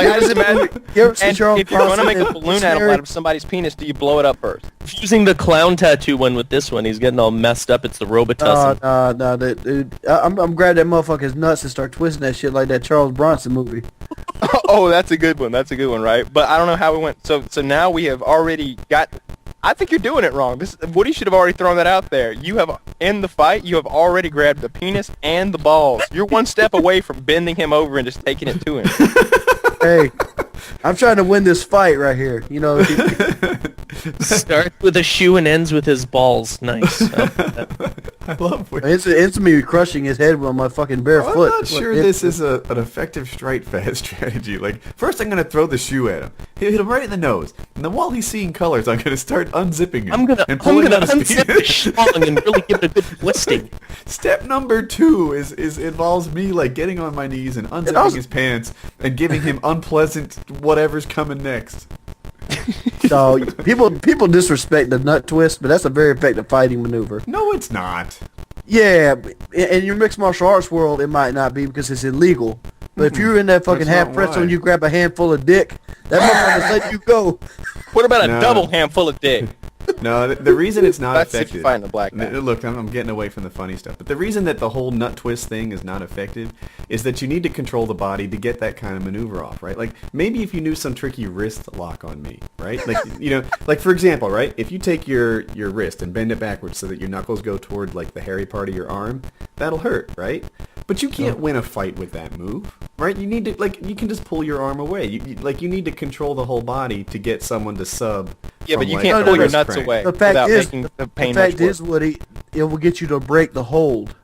Like, I just imagine. And Charles if you're going to make a Bronson balloon out of somebody's penis, do you blow it up first? Using the clown tattoo one with this one, he's getting all messed up. It's the Robitussin. I'm grabbing that motherfucker's nuts and start twisting that shit like that Charles Bronson movie. Oh, that's a good one. That's a good one, right? But I don't know how we went. So now we have already got. I think you're doing it wrong. Woody should have already thrown that out there. You have, in the fight, you have already grabbed the penis and the balls. You're one step away from bending him over and just taking it to him. Hey, I'm trying to win this fight right here. You know. Starts with a shoe and ends with his balls. Nice. I love it. It's me crushing his head with my fucking bare foot. I'm not sure this is an effective strike fast strategy. Like, first I'm going to throw the shoe at him. Hit him right in the nose. And then while he's seeing colors, I'm going to start unzipping him. I'm going to unzip the schlong and really give it a good twisting. Step number 2 involves me, like, getting on my knees and unzipping his pants and giving him unpleasant whatever's coming next. So people disrespect the nut twist, but that's a very effective fighting maneuver. No, it's not. Yeah, in your mixed martial arts world, it might not be because it's illegal. But if you're in that fucking half pretzel and you grab a handful of dick, that motherfucker's let you go. What about a double handful of dick? No, the reason it's not That's effective. if you find the black guy. Look, I'm getting away from the funny stuff. But the reason that the whole nut twist thing is not effective is that you need to control the body to get that kind of maneuver off, right? Like, maybe if you knew some tricky wrist lock on me, right? Like, you know, like for example, right? If you take your wrist and bend it backwards so that your knuckles go toward like the hairy part of your arm, that'll hurt, right? But you can't win a fight with that move, right? You need to, like, you can just pull your arm away. You need to control the whole body to get someone to sub. Yeah, but you can't pull your nuts away without making the pain much worse. The fact is, Woody, it will get you to break the hold.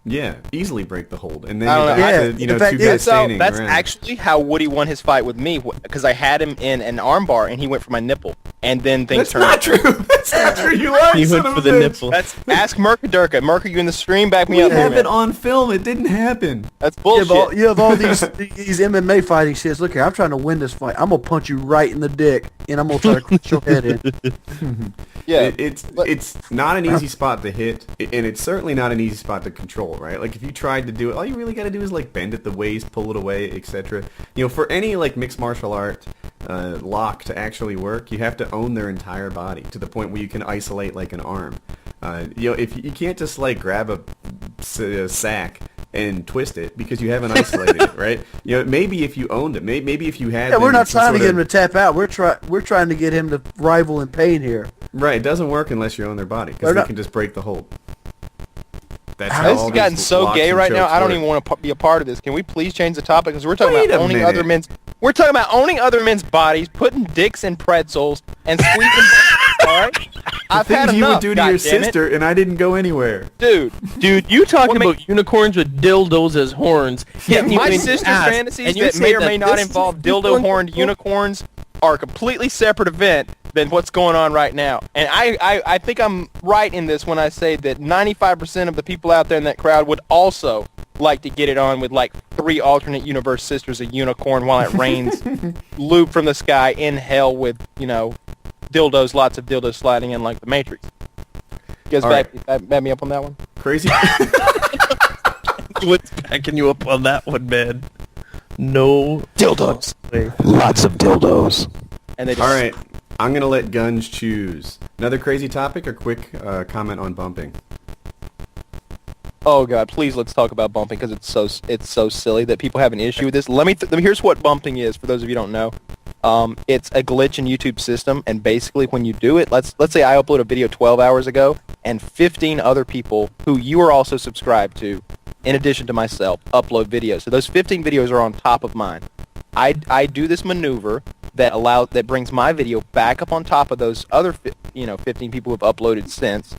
Yeah, easily break the hold, and then two guys standing that's around. actually how Woody won his fight with me, because I had him in an armbar and he went for my nipple, and then things turned. That's not true. That's not true. You are. He went for the nipple. That's ask Mercadurka. Merca, you in the stream? Back me We up. have it on film. It didn't happen. That's bullshit. You have all these MMA fighting shits. Look here, I'm trying to win this fight. I'm gonna punch you right in the dick, and I'm gonna try to crush your head in. Yeah, it's not an easy spot to hit, and it's certainly not an easy spot to control, right? Like, if you tried to do it, all you really got to do is like bend at the waist, pull it away, etc. You know, for any like mixed martial art lock to actually work, you have to own their entire body to the point where you can isolate like an arm. You know, if you can't just like grab a sack and twist it because you haven't isolated it, right? You know, maybe if you owned it, maybe if you had. Yeah, we're not trying to get him to tap out. We're trying to get him to rival in pain here. Right, it doesn't work unless you own their body because they can just break the hold. That's how this has gotten so gay right now. I don't even want to be a part of this. Can we please change the topic? Because we're talking about owning other men's. We're talking about owning other men's bodies, putting dicks in pretzels, and squeezing. All right. I've had enough. You would do to your sister, and I didn't go anywhere. Dude, you talking about unicorns with dildos as horns? Yeah, my sister's fantasies that may or may not involve dildo-horned unicorns are a completely separate event than what's going on right now. And I think I'm right in this when I say that 95% of the people out there in that crowd would also like to get it on with like 3 alternate universe sisters of unicorn while it rains loop from the sky in hell with, you know, dildos, lots of dildos sliding in like the Matrix. You guys back me up on that one? Crazy. What's backing you up on that one, man? No dildos. Lots of dildos. And they all right, I'm gonna let Guns choose. Another crazy topic or quick comment on bumping? Oh God, please let's talk about bumping because it's so silly that people have an issue with this. Let me here's what bumping is for those of you who don't know. It's a glitch in YouTube's system, and basically when you do it, let's say I upload a video 12 hours ago, and 15 other people who you are also subscribed to, in addition to myself, upload videos. So those 15 videos are on top of mine. I do this maneuver that brings my video back up on top of those other 15 people who have uploaded since,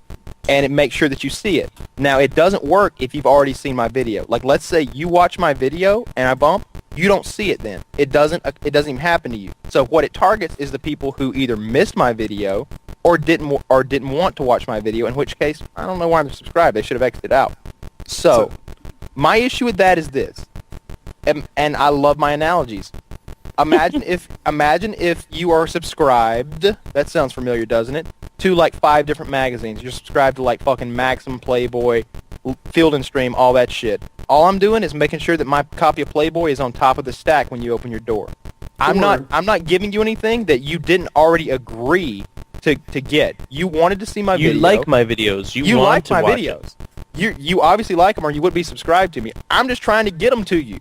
and it makes sure that you see it. Now, it doesn't work if you've already seen my video. Like, let's say you watch my video and I bump, you don't see it then. It doesn't even happen to you. So what it targets is the people who either missed my video or didn't want to watch my video, in which case, I don't know why they're subscribed. They should have exited out. So my issue with that is this, and I love my analogies. Imagine if you are subscribed, that sounds familiar, doesn't it, to like 5 different magazines. You're subscribed to like fucking Maxim, Playboy, Field and Stream, all that shit. All I'm doing is making sure that my copy of Playboy is on top of the stack when you open your door. I'm not giving you anything that you didn't already agree to get. You wanted to see my video. You like my videos. You want like to my watch videos. You obviously like them, or you would be subscribed to me. I'm just trying to get them to you.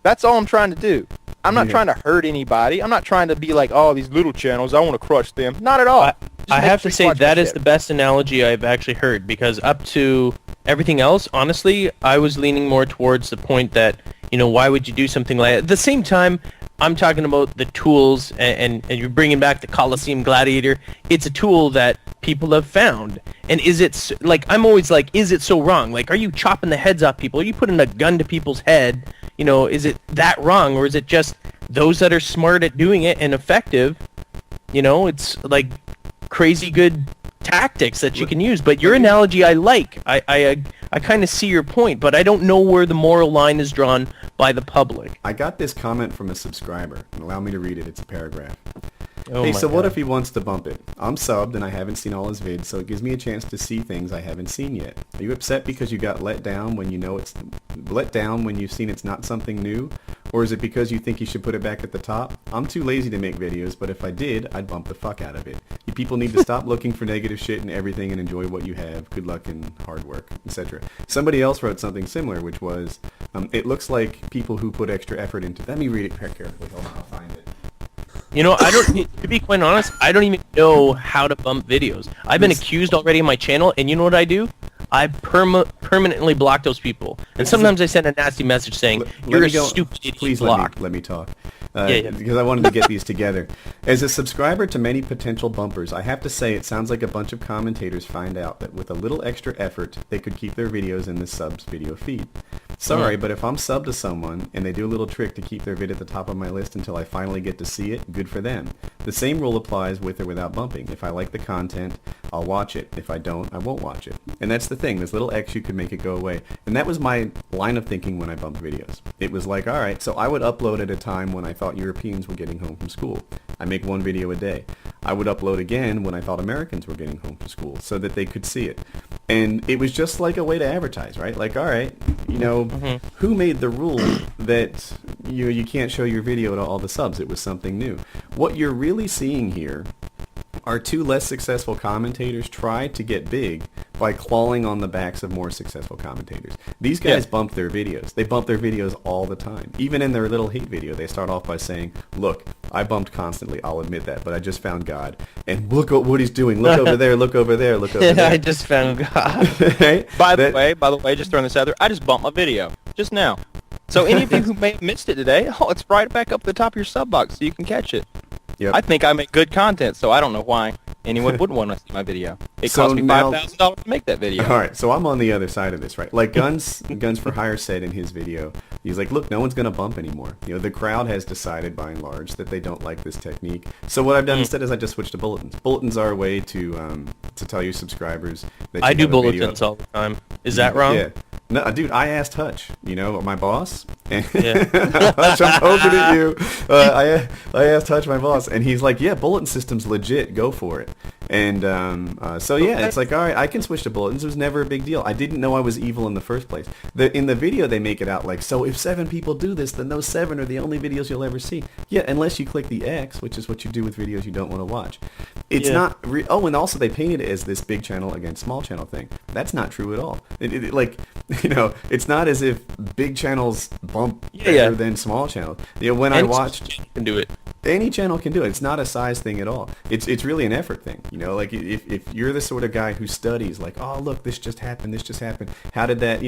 That's all I'm trying to do. I'm not trying to hurt anybody. I'm not trying to be like, oh, these little channels, I want to crush them. Not at all. I have to say that is the best analogy I've actually heard, because up to everything else, honestly, I was leaning more towards the point that, why would you do something like that? At the same time, I'm talking about the tools, and you're bringing back the Colosseum Gladiator. It's a tool that people have found. And is it, I'm always like, is it so wrong? Like, are you chopping the heads off people? Are you putting a gun to people's head? Is it that wrong? Or is it just those that are smart at doing it and effective? It's like crazy good tactics that you can use. But your analogy I like. I kind of see your point, but I don't know where the moral line is drawn by the public. I got this comment from a subscriber. Allow me to read it. It's a paragraph. Oh Hey, my so what God. if he wants to bump it? I'm subbed and I haven't seen all his vids, so it gives me a chance to see things I haven't seen yet. Are you upset because you got let down when you've seen it's not something new? Or is it because you think you should put it back at the top? I'm too lazy to make videos, but if I did, I'd bump the fuck out of it. You people need to stop looking for negative shit in everything and enjoy what you have. Good luck and hard work, etc. Somebody else wrote something similar, which was, it looks like people who put extra effort into... Let me read it carefully. Hold on, I'll find it. To be quite honest, I don't even know how to bump videos. I've been accused already on my channel, and you know what I do? I permanently block those people. And sometimes I send a nasty message saying, you're a stupid idiot. Please block. let me talk. Yeah. Because I wanted to get these together. As a subscriber to many potential bumpers, I have to say it sounds like a bunch of commentators find out that with a little extra effort, they could keep their videos in the subs video feed. Sorry, but if I'm subbed to someone and they do a little trick to keep their vid at the top of my list until I finally get to see it, good for them. The same rule applies with or without bumping. If I like the content, I'll watch it. If I don't, I won't watch it. And that's the thing. This little X, you could make it go away. And that was my line of thinking when I bumped videos. It was like, all right, so I would upload at a time when I thought Europeans were getting home from school. I make one video a day. I would upload again when I thought Americans were getting home from school so that they could see it. And it was just like a way to advertise, right? Like, all right, who made the rule that you can't show your video to all the subs? It was something new. What you're really seeing here are two less successful commentators try to get big by clawing on the backs of more successful commentators. These guys bump their videos. They bump their videos all the time. Even in their little hate video, they start off by saying, look, I bumped constantly, I'll admit that, but I just found God. And look at what he's doing. Look over there, look over there, look over there. I just found God. Right? By the way, just throwing this out there, I just bumped my video just now. So any of you who may have missed it today, it's right back up the top of your sub box so you can catch it. Yep. I think I make good content, so I don't know why anyone would want to see my video. It cost me $5,000 to make that video. All right, so I'm on the other side of this, right? Like Guns for Hire said in his video, he's like, look, no one's going to bump anymore. The crowd has decided by and large that they don't like this technique. So what I've done instead is I just switched to bulletins. Bulletins are a way to tell your subsubscribers that I you do have a video bulletins all the time. Is that wrong? Yeah. No, dude, I asked Hutch, my boss. Yeah. Hutch, I'm poking at you. I asked Hutch, my boss, and he's like, yeah, bulletin system's legit. Go for it. And so, yeah, it's like, all right, I can switch to bulletins. It was never a big deal. I didn't know I was evil in the first place. In the video, they make it out like, so if 7 people do this, then those 7 are the only videos you'll ever see. Yeah, unless you click the X, which is what you do with videos you don't want to watch. It's not... and also they painted it as this big channel against small channel thing. That's not true at all. It's not as if big channels bump better than small channels. When I watched... You can do it. Any channel can do it. It's not a size thing at all. It's really an effort thing. Like if you're the sort of guy who studies, like, oh look, this just happened. How did that?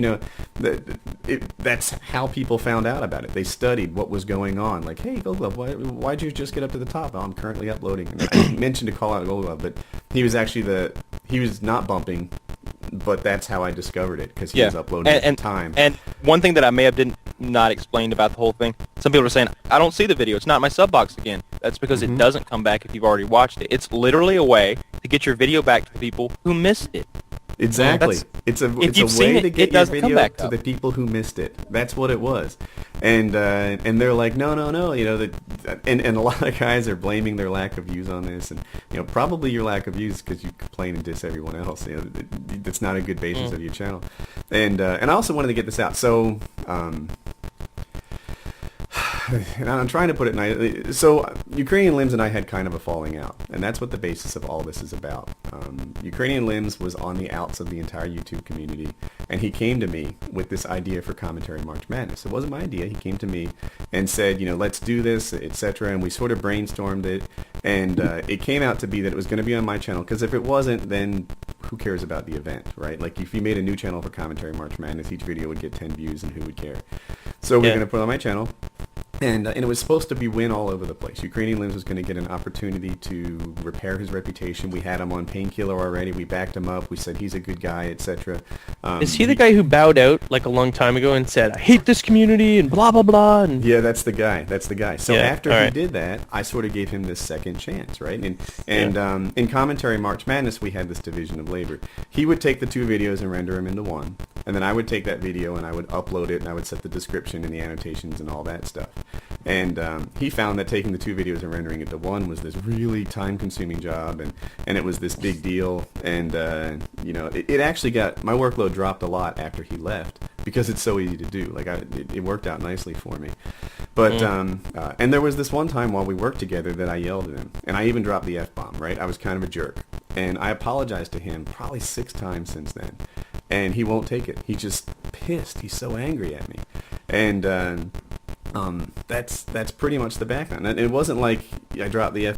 That's how people found out about it. They studied what was going on. Like, hey, Gold Glove, why'd you just get up to the top? Oh, I'm currently uploading. And I mentioned to call out Gold Glove, but he was not bumping. But that's how I discovered it, because he was uploading at the time. And one thing that I may have not explained about the whole thing, some people are saying, I don't see the video. It's not in my sub box again. That's because it doesn't come back if you've already watched it. It's literally a way to get your video back to the people who missed it. Exactly. It's a way to get your video to the people who missed it. That's what it was. And they're like, no. and a lot of guys are blaming their lack of views on this, and probably your lack of views because you complain and diss everyone else. That's not a good basis of your channel. And I also wanted to get this out. So and I'm trying to put it nice. So Ukrainian Limbs and I had kind of a falling out, and that's what the basis of all this is about. Ukrainian Limbs was on the outs of the entire YouTube community, and he came to me with this idea for Commentary March Madness. It wasn't my idea. He came to me and said, let's do this, etc. And we sort of brainstormed it, and it came out to be that it was going to be on my channel, because if it wasn't, then who cares about the event, right? Like if you made a new channel for Commentary March Madness, each video would get 10 views, and who would care? So we're going to put it on my channel. And it was supposed to be win all over the place. Ukrainian Limbs was going to get an opportunity to repair his reputation. We had him on Painkiller already. We backed him up. We said he's a good guy, etc. Is he the guy who bowed out like a long time ago and said, "I hate this community" and blah blah blah? And... Yeah, that's the guy. That's the guy. So after he did that, I sort of gave him this second chance, right? And in Commentary March Madness, we had this division of labor. He would take the two videos and render them into one, and then I would take that video and I would upload it and I would set the description and the annotations and all that stuff. And he found that taking the two videos and rendering it to one was this really time-consuming job, and it was this big deal. And it actually got, my workload dropped a lot after he left because it's so easy to do. Like it worked out nicely for me. But and there was this one time while we worked together that I yelled at him, and I even dropped the F-bomb. Right, I was kind of a jerk, and I apologized to him probably 6 times since then, and he won't take it. He's just pissed. He's so angry at me, and. That's pretty much the background. And it wasn't like I dropped the